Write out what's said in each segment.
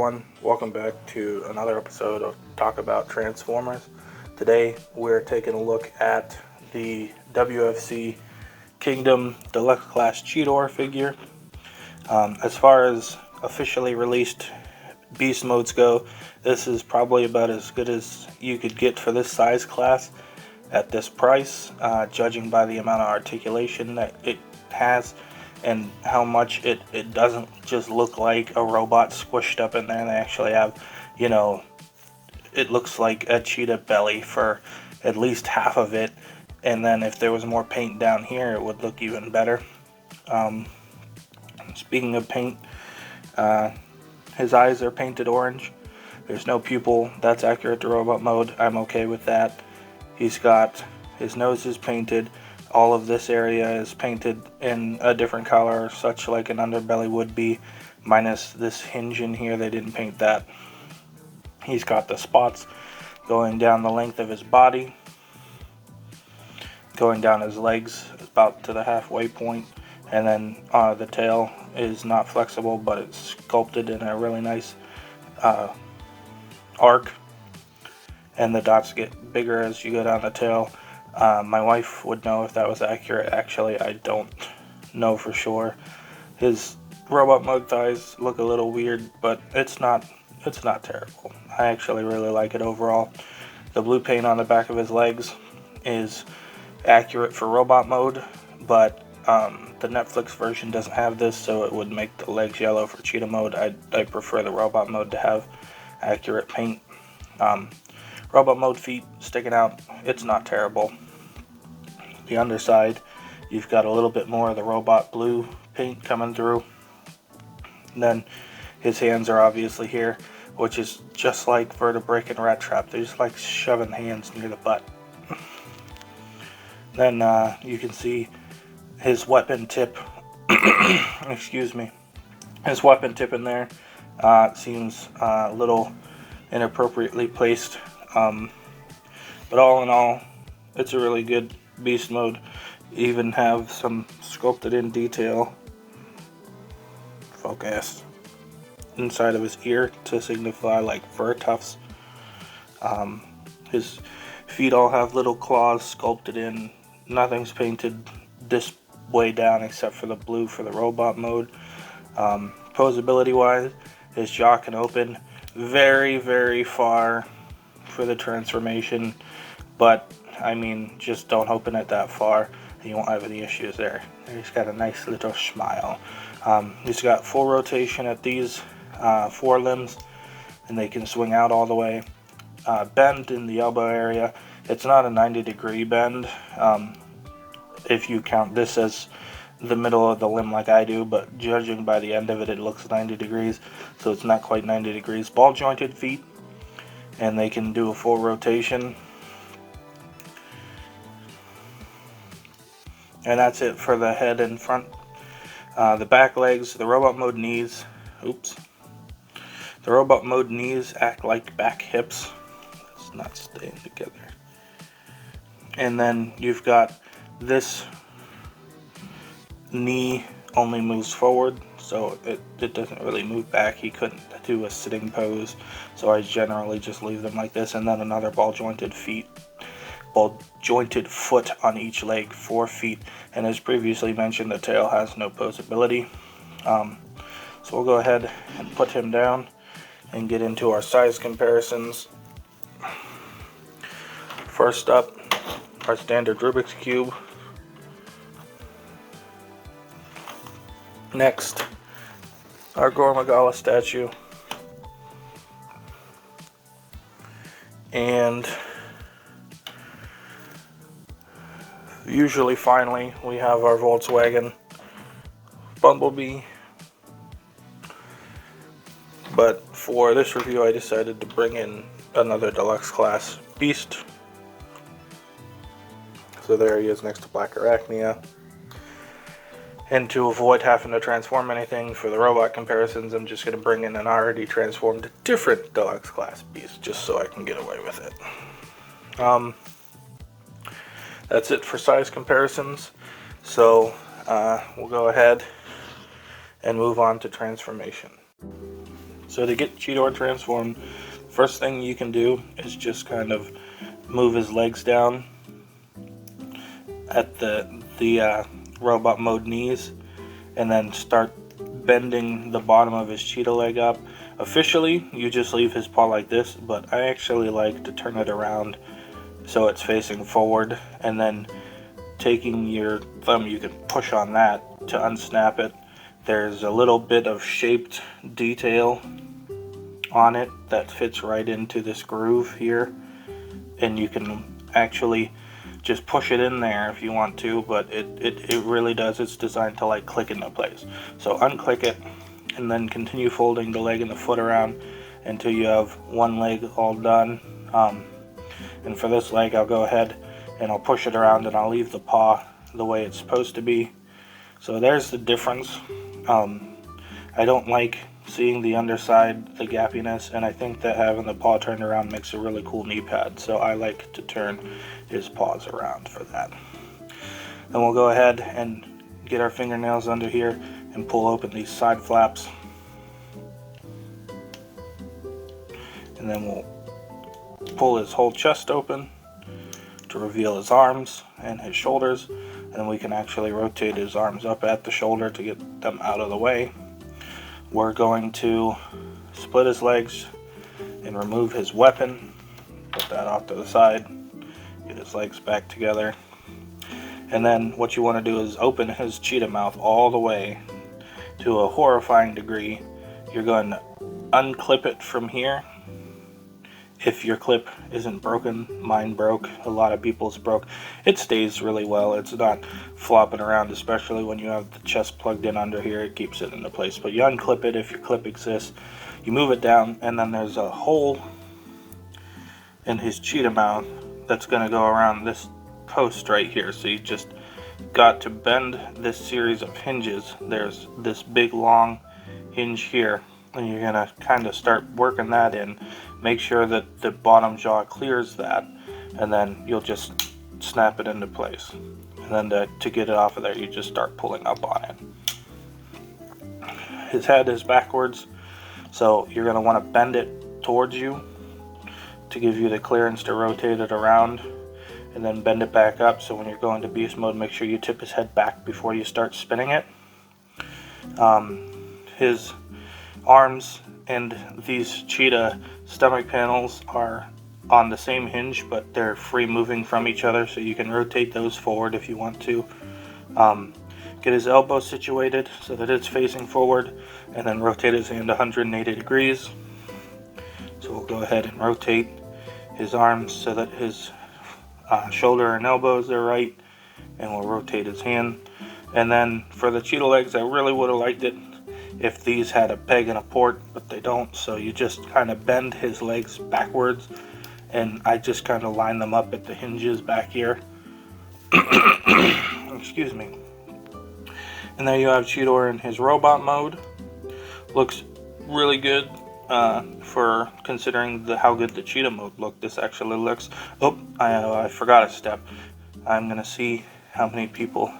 everyone, welcome back to another episode of Talk About Transformers. Today we're taking a look at the WFC Kingdom Deluxe Class Cheetor figure. As far as officially released beast modes go, this is probably about as good as you could get for this size class at this price, judging by the amount of articulation that it has and how much it doesn't just look like a robot squished up in there. They actually have, it looks like a cheetah belly for at least half of it, and then if there was more paint down here it would look even better. Speaking of paint, his eyes are painted orange. There's no pupil. That's accurate to robot mode. I'm okay with that. He's got his nose is painted. All of this area is painted in a different color, such like an underbelly would be, minus this hinge in here. They didn't paint that. He's got the spots going down the length of his body, going down his legs about to the halfway point, and then the tail is not flexible, but it's sculpted in a really nice arc, and the dots get bigger as you go down the tail. My wife would know if that was accurate. Actually, I don't know for sure. His robot mode thighs look a little weird, but it's not terrible. I actually really like it overall. The blue paint on the back of his legs is accurate for robot mode, but the Netflix version doesn't have this, so it would make the legs yellow for cheetah mode. I prefer the robot mode to have accurate paint. Robot mode feet sticking out, it's not terrible. The underside, you've got a little bit more of the robot blue paint coming through. And then his hands are obviously here, which is just like Vertebrae and Rat Trap. They're just like shoving hands near the butt. Then you can see his weapon tip. Excuse me. His weapon tip in there seems a little inappropriately placed. But all in all, it's a really good beast mode. Even have some sculpted in detail, focus, inside of his ear to signify like fur tufts. His feet all have little claws sculpted in. Nothing's painted this way down except for the blue for the robot mode. Posability wise, his jaw can open very, very far for the transformation, but I mean, just don't open it that far and you won't have any issues there. He's got a nice little smile. He's got full rotation at these forelimbs, and they can swing out all the way. Bend in the elbow area, it's not a 90-degree bend if you count this as the middle of the limb like I do, but judging by the end of it, it looks 90 degrees, so it's not quite 90 degrees. Ball jointed feet, and they can do a full rotation. And that's it for the head and front. The back legs, the robot mode knees, the robot mode knees act like back hips. It's not staying together. And then you've got this knee only moves forward, so it doesn't really move back. He couldn't do a sitting pose, so I generally just leave them like this. And then another ball jointed foot on each leg, 4 feet. And as previously mentioned, the tail has no posability. So we'll go ahead and put him down and get into our size comparisons. First up, our standard Rubik's Cube. Next, our Gormagala statue. And usually, finally, we have our Volkswagen Bumblebee. But for this review, I decided to bring in another deluxe class beast. So there he is next to Black Arachnia. And to avoid having to transform anything for the robot comparisons, I'm just going to bring in an already transformed different deluxe class beast just so I can get away with it. That's it for size comparisons. So we'll go ahead and move on to transformation. So to get Cheetor transformed, first thing you can do is just kind of move his legs down at the robot mode knees, and then start bending the bottom of his cheetah leg up. Officially, you just leave his paw like this, but I actually like to turn it around so it's facing forward, and then taking your thumb, you can push on that to unsnap it. There's a little bit of shaped detail on it that fits right into this groove here, and you can actually just push it in there if you want to, but it really does. It's designed to like click into place. So unclick it, and then continue folding the leg and the foot around until you have one leg all done. And for this leg, I'll go ahead and I'll push it around, and I'll leave the paw the way it's supposed to be. So there's the difference. I don't like seeing the underside, the gappiness, and I think that having the paw turned around makes a really cool knee pad, so I like to turn his paws around for that. Then we'll go ahead and get our fingernails under here and pull open these side flaps, and then we'll pull his whole chest open to reveal his arms and his shoulders, and we can actually rotate his arms up at the shoulder to get them out of the way. We're going to split his legs and remove his weapon, put that off to the side, get his legs back together, and then what you want to do is open his cheetah mouth all the way to a horrifying degree. You're going to unclip it from here. If your clip isn't broken, mine broke, a lot of people's broke. It stays really well. It's not flopping around, especially when you have the chest plugged in under here. It keeps it into place. But you unclip it if your clip exists. You move it down, and then there's a hole in his cheetah mouth that's going to go around this post right here. So you just got to bend this series of hinges. There's this big long hinge here, and you're going to kind of start working that in. Make sure that the bottom jaw clears that, and then you'll just snap it into place. And then to get it off of there, you just start pulling up on it. His head is backwards, so you're going to want to bend it towards you to give you the clearance to rotate it around, and then bend it back up. So when you're going to beast mode, make sure you tip his head back before you start spinning it. His arms and these cheetah stomach panels are on the same hinge, but they're free moving from each other, so you can rotate those forward if you want to. Get his elbow situated so that it's facing forward, and then rotate his hand 180 degrees. So we'll go ahead and rotate his arms so that his shoulder and elbows are right, and we'll rotate his hand. And then for the cheetah legs, I really would have liked it if these had a peg and a port, but they don't, so you just kind of bend his legs backwards, and I just kind of line them up at the hinges back here. Excuse me. And there you have Cheetor in his robot mode. Looks really good for considering how good the cheetah mode looked. This actually looks... Oh, I forgot a step. I'm going to see how many people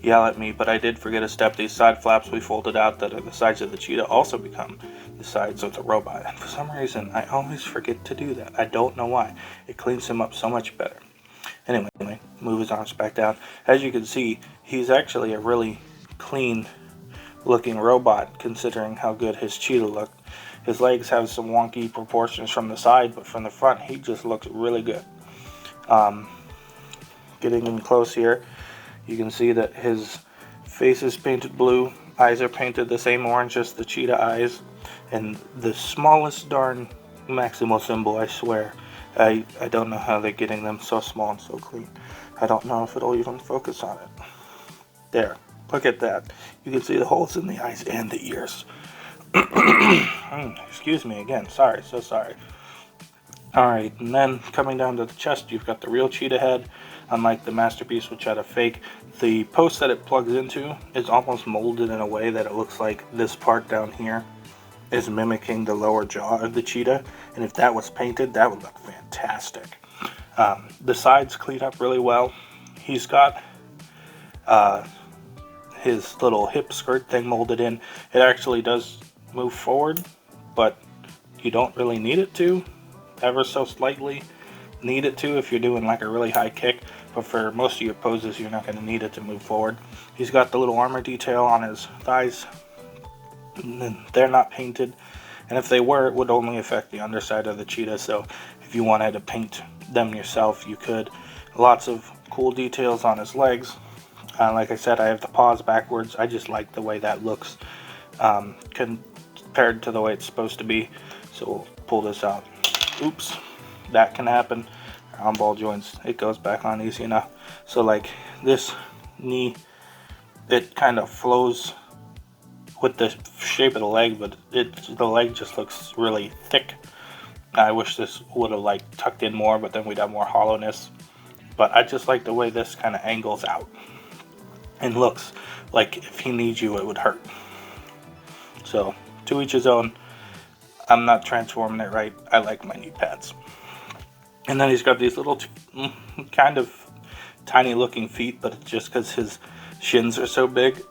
yell at me, but I did forget a step. These side flaps we folded out that are the sides of the cheetah also become the sides of the robot, and for some reason I always forget to do that. I don't know why. It cleans him up so much better. Anyway, move his arms back down. As you can see, he's actually a really clean looking robot considering how good his cheetah looked. His legs have some wonky proportions from the side, but from the front he just looks really good. Getting in close here, you can see that his face is painted blue, eyes are painted the same orange as the cheetah eyes, and the smallest darn Maximal symbol, I swear. I don't know how they're getting them so small and so clean. I don't know if it'll even focus on it. There, look at that. You can see the holes in the eyes and the ears. Excuse me again, sorry, so sorry. Alright, and then coming down to the chest, you've got the real cheetah head. Unlike the Masterpiece, which had a fake, the post that it plugs into is almost molded in a way that it looks like this part down here is mimicking the lower jaw of the cheetah, and if that was painted, that would look fantastic. The sides clean up really well. He's got his little hip skirt thing molded in. It actually does move forward, but you don't really need it to, ever so slightly need it to if you're doing like a really high kick, but for most of your poses you're not going to need it to move forward. He's got the little armor detail on his thighs. They're not painted, and if they were, it would only affect the underside of the cheetah, so if you wanted to paint them yourself, you could. Lots of cool details on his legs. Like I said, I have the paws backwards. I just like the way that looks compared to the way it's supposed to be. So we'll pull this out. Oops, that can happen on ball joints. It goes back on easy enough. So like this knee, it kind of flows with the shape of the leg, but the leg just looks really thick. I wish this would have like tucked in more, but then we'd have more hollowness. But I just like the way this kind of angles out and looks like if he needs you, it would hurt. So to each his own. I'm not transforming it right. I like my knee pads. And then he's got these little kind of tiny looking feet, but it's just because his shins are so big.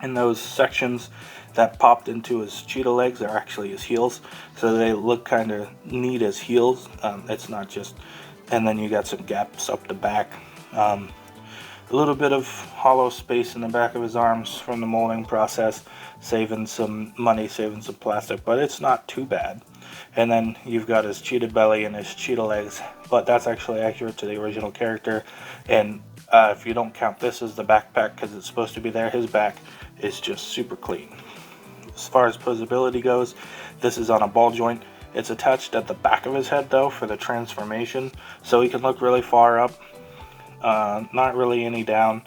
And those sections that popped into his cheetah legs are actually his heels, so they look kind of neat as heels. It's not just. And then you got some gaps up the back. A little bit of hollow space in the back of his arms from the molding process, saving some money, saving some plastic, but it's not too bad. And then you've got his cheetah belly and his cheetah legs, but that's actually accurate to the original character. And if you don't count this as the backpack because it's supposed to be there, his back is just super clean. As far as posability goes, this is on a ball joint. It's attached at the back of his head though for the transformation, so he can look really far up, not really any down,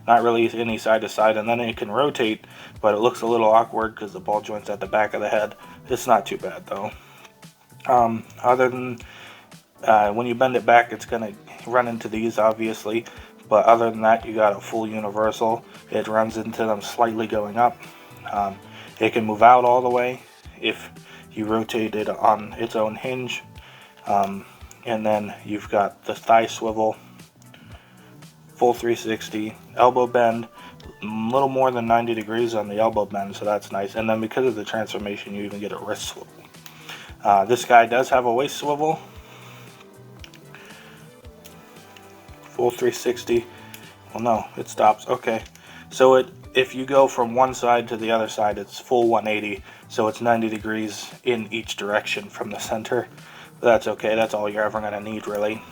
not really any side to side, and then it can rotate, but it looks a little awkward because the ball joint's at the back of the head. It's not too bad though. Other than when you bend it back, it's going to run into these obviously, but other than that, you got a full universal. It runs into them slightly going up. It can move out all the way if you rotate it on its own hinge. And then you've got the thigh swivel, full 360, elbow bend, a little more than 90 degrees on the elbow bend, so that's nice. And then because of the transformation, you even get a wrist swivel. This guy does have a waist swivel, full 360. Well, no, it stops. Okay, so if you go from one side to the other side, it's full 180, so it's 90 degrees in each direction from the center. That's okay, that's all you're ever going to need really.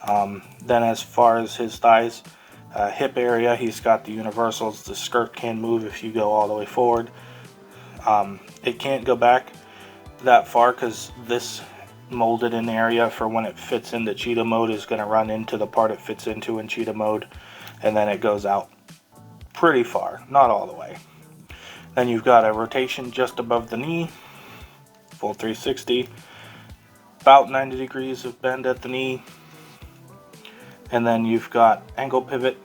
Then as far as his thighs, hip area, he's got the universals. The skirt can move if you go all the way forward. It can't go back that far because this molded in area for when it fits into cheetah mode is going to run into the part it fits into in cheetah mode, and then it goes out pretty far, not all the way. Then you've got a rotation just above the knee, full 360, about 90 degrees of bend at the knee, and then you've got ankle pivot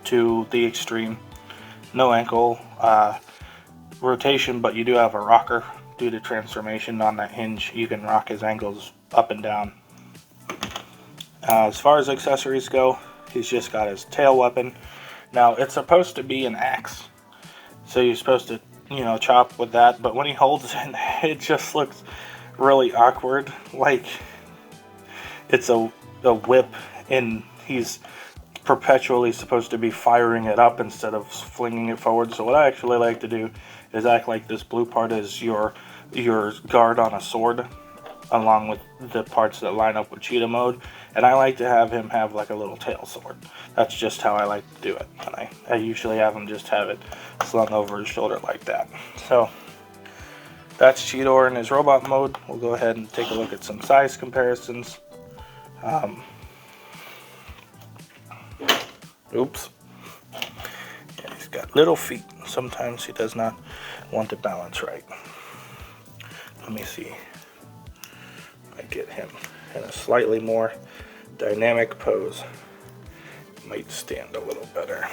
to the extreme. No ankle rotation, but you do have a rocker due to transformation on that hinge. You can rock his ankles up and down. As far as accessories go, he's just got his tail weapon. Now it's supposed to be an axe, so you're supposed to, chop with that, but when he holds it, it just looks really awkward, like it's a whip and he's perpetually supposed to be firing it up instead of flinging it forward. So what I actually like to do is act like this blue part is your guard on a sword, along with the parts that line up with cheetah mode, and I like to have him have like a little tail sword. That's just how I like to do it, and I usually have him just have it slung over his shoulder like that. So that's Cheetor in his robot mode. We'll go ahead and take a look at some size comparisons. Oops. Yeah, he's got little feet. Sometimes he does not want to balance right. Let me see. I get him in a slightly more dynamic pose. Might stand a little better.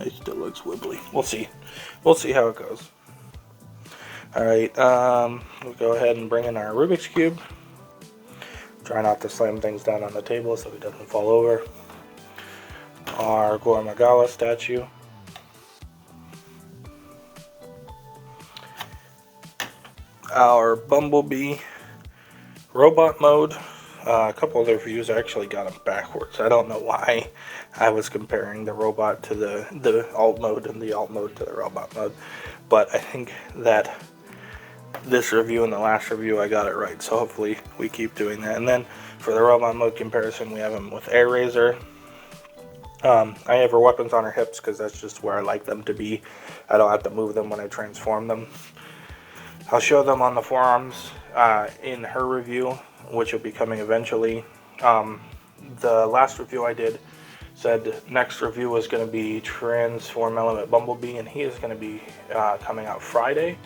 It still looks wibbly. We'll see. We'll see how it goes. Alright, we'll go ahead and bring in our Rubik's Cube. Try not to slam things down on the table so it doesn't fall over. Our Gormagala statue. Our Bumblebee robot mode. A couple other views actually got them backwards. I don't know why I was comparing the robot to the alt mode and the alt mode to the robot mode, but I think that this review and the last review I got it right, so hopefully we keep doing that. And then for the robot mode comparison, we have him with Air Razor. I have her weapons on her hips because that's just where I like them to be. I don't have to move them when I transform them. I'll show them on the forearms in her review, which will be coming eventually. The last review I did said next review was going to be Transform Element Bumblebee, and he is going to be coming out Friday.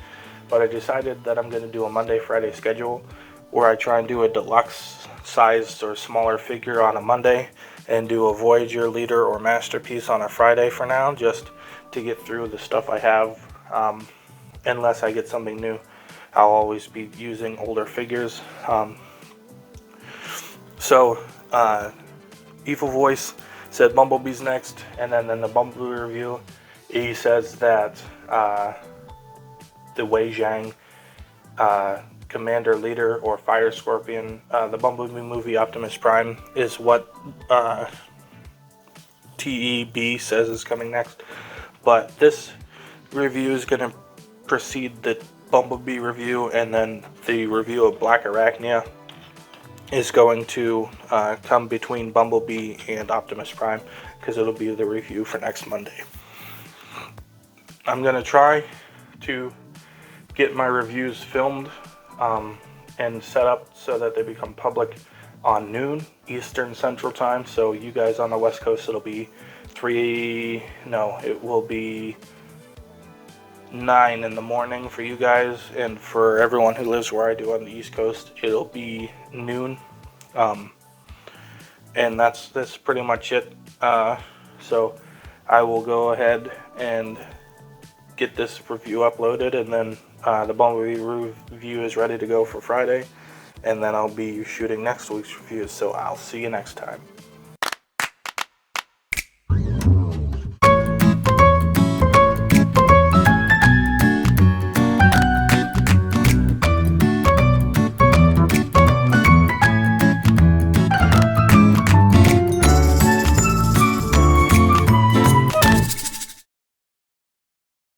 But I decided that I'm going to do a Monday-Friday schedule where I try and do a deluxe sized or smaller figure on a Monday and do a Voyager, Leader, or Masterpiece on a Friday for now, just to get through the stuff I have. Unless I get something new, I'll always be using older figures. Evil Voice said Bumblebee's next, and then in the Bumblebee review, he says that the Wei Zhang Commander, Leader, or Fire Scorpion, the Bumblebee movie Optimus Prime, is what TEB says is coming next. But this review is going to precede the Bumblebee review, and then the review of Black Arachnia is going to come between Bumblebee and Optimus Prime, because it'll be the review for next Monday. I'm going to try to get my reviews filmed and set up so that they become public on noon Eastern Central Time. So you guys on the West Coast, it'll be it will be 9 in the morning for you guys, and for everyone who lives where I do on the East Coast, it'll be noon. And that's pretty much it. So I will go ahead and get this review uploaded, and then the Bumblebee review is ready to go for Friday, and then I'll be shooting next week's review, so I'll see you next time.